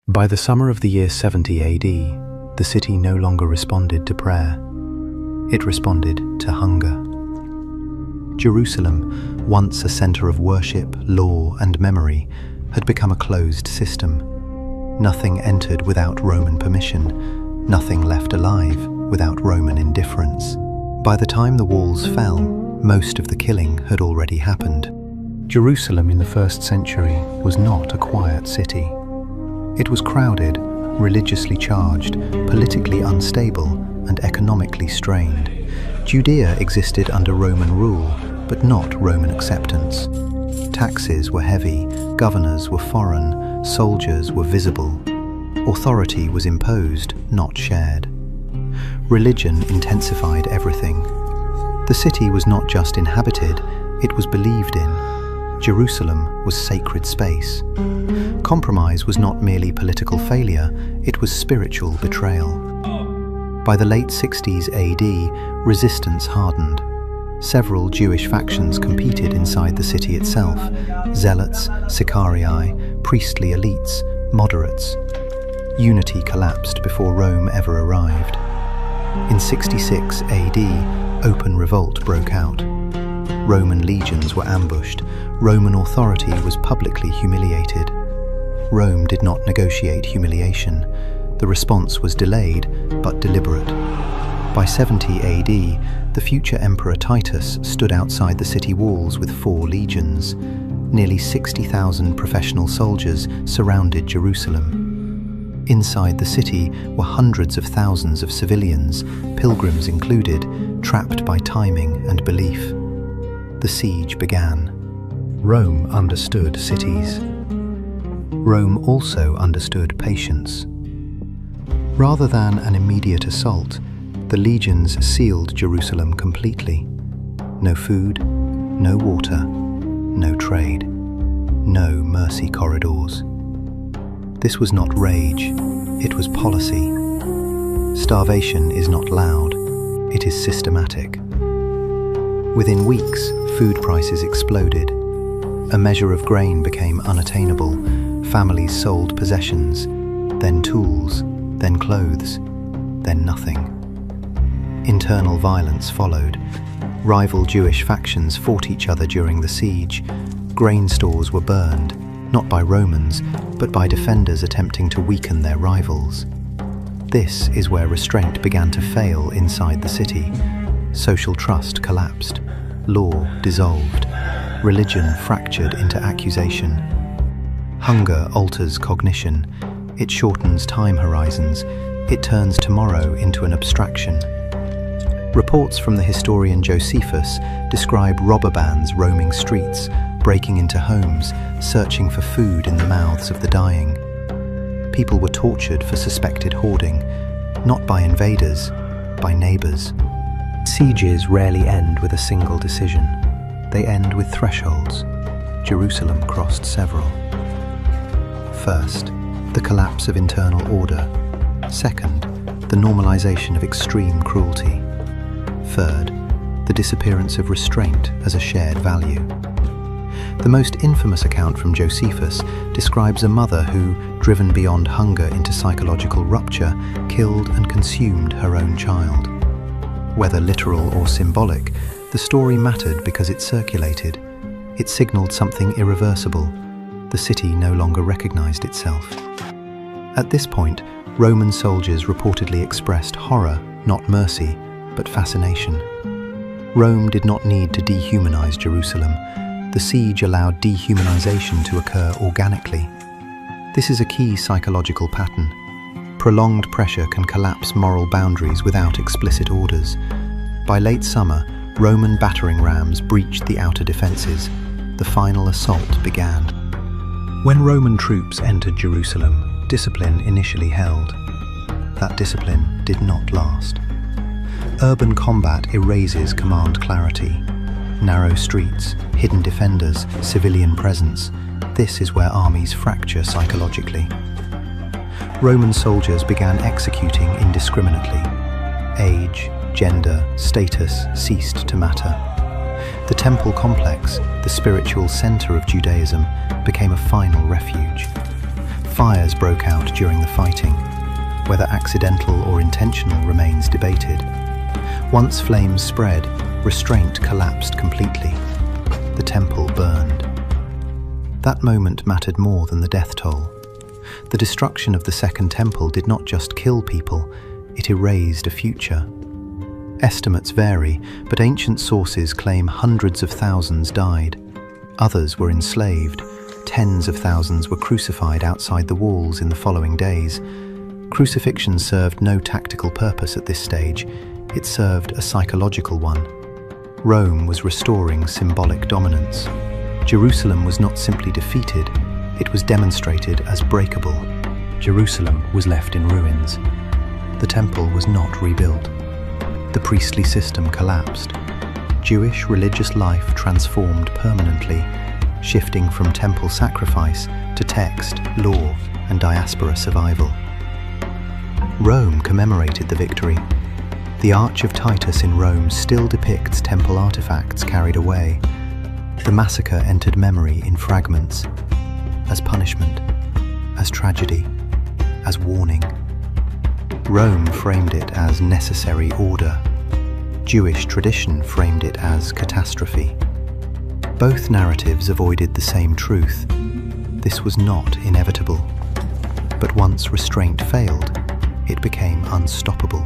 By the summer of the year 70 AD, the city no longer responded to prayer. It responded to hunger. Jerusalem, once a center of worship, law, and memory, had become a closed system. Nothing entered without Roman permission, nothing left alive without Roman indifference. By the time the walls fell, most of the killing had already happened. Jerusalem in the 1st century was not a quiet city. It was crowded, religiously charged, politically unstable, and economically strained. Judea existed under Roman rule, but not Roman acceptance. Taxes were heavy, governors were foreign, soldiers were visible. Authority was imposed, not shared. Religion intensified everything. The city was not just inhabited, it was believed in. Jerusalem was sacred space. Compromise was not merely political failure, it was spiritual betrayal. By the late 60s AD, resistance hardened. Several Jewish factions competed inside the city itself: zealots, sicarii, priestly elites, moderates. Unity collapsed before Rome ever arrived. In 66 AD, open revolt broke out. Roman legions were ambushed. Roman authority was publicly humiliated. Rome did not negotiate humiliation. The response was delayed, but deliberate. By 70 AD, the future Emperor Titus stood outside the city walls with 4 legions. Nearly 60,000 professional soldiers surrounded Jerusalem. Inside the city were hundreds of thousands of civilians, pilgrims included, trapped by timing and belief. The siege began. Rome understood cities. Rome also understood patience. Rather than an immediate assault, the legions sealed Jerusalem completely. No food, no water, no trade, no mercy corridors. This was not rage, it was policy. Starvation is not loud, it is systematic. Within weeks, food prices exploded. A measure of grain became unattainable. Families sold possessions, then tools, then clothes, then nothing. Internal violence followed. Rival Jewish factions fought each other during the siege. Grain stores were burned, not by Romans, but by defenders attempting to weaken their rivals. This is where restraint began to fail inside the city. Social trust collapsed. Law dissolved. Religion fractured into accusation. Hunger alters cognition. It shortens time horizons. It turns tomorrow into an abstraction. Reports from the historian Josephus describe robber bands roaming streets, breaking into homes, searching for food in the mouths of the dying. People were tortured for suspected hoarding, not by invaders, by neighbors. Sieges rarely end with a single decision. They end with thresholds. Jerusalem crossed several. First, the collapse of internal order. Second, the normalization of extreme cruelty. Third, the disappearance of restraint as a shared value. The most infamous account from Josephus describes a mother who, driven beyond hunger into psychological rupture, killed and consumed her own child. Whether literal or symbolic, the story mattered because it circulated. It signaled something irreversible. The city no longer recognized itself. At this point, Roman soldiers reportedly expressed horror, not mercy, but fascination. Rome did not need to dehumanize Jerusalem. The siege allowed dehumanization to occur organically. This is a key psychological pattern. Prolonged pressure can collapse moral boundaries without explicit orders. By late summer, Roman battering rams breached the outer defenses. The final assault began. When Roman troops entered Jerusalem, discipline initially held. That discipline did not last. Urban combat erases command clarity. Narrow streets, hidden defenders, civilian presence. This is where armies fracture psychologically. Roman soldiers began executing indiscriminately. Age, gender, status ceased to matter. The temple complex, the spiritual center of Judaism, became a final refuge. Fires broke out during the fighting. Whether accidental or intentional remains debated. Once flames spread, Restraint collapsed completely. The temple burned. That moment mattered more than the death toll. The destruction of the Second Temple did not just kill people, it erased a future. Estimates vary, but ancient sources claim hundreds of thousands died. Others were enslaved. Tens of thousands were crucified outside the walls in the following days. Crucifixion served no tactical purpose at this stage. It served a psychological one. Rome was restoring symbolic dominance. Jerusalem was not simply defeated, it was demonstrated as breakable. Jerusalem was left in ruins. The temple was not rebuilt. The priestly system collapsed. Jewish religious life transformed permanently, shifting from temple sacrifice to text, law, and diaspora survival. Rome commemorated the victory. The Arch of Titus in Rome still depicts temple artifacts carried away. The massacre entered memory in fragments, as punishment, as tragedy, as warning. Rome framed it as necessary order. Jewish tradition framed it as catastrophe. Both narratives avoided the same truth. This was not inevitable. But once restraint failed, it became unstoppable.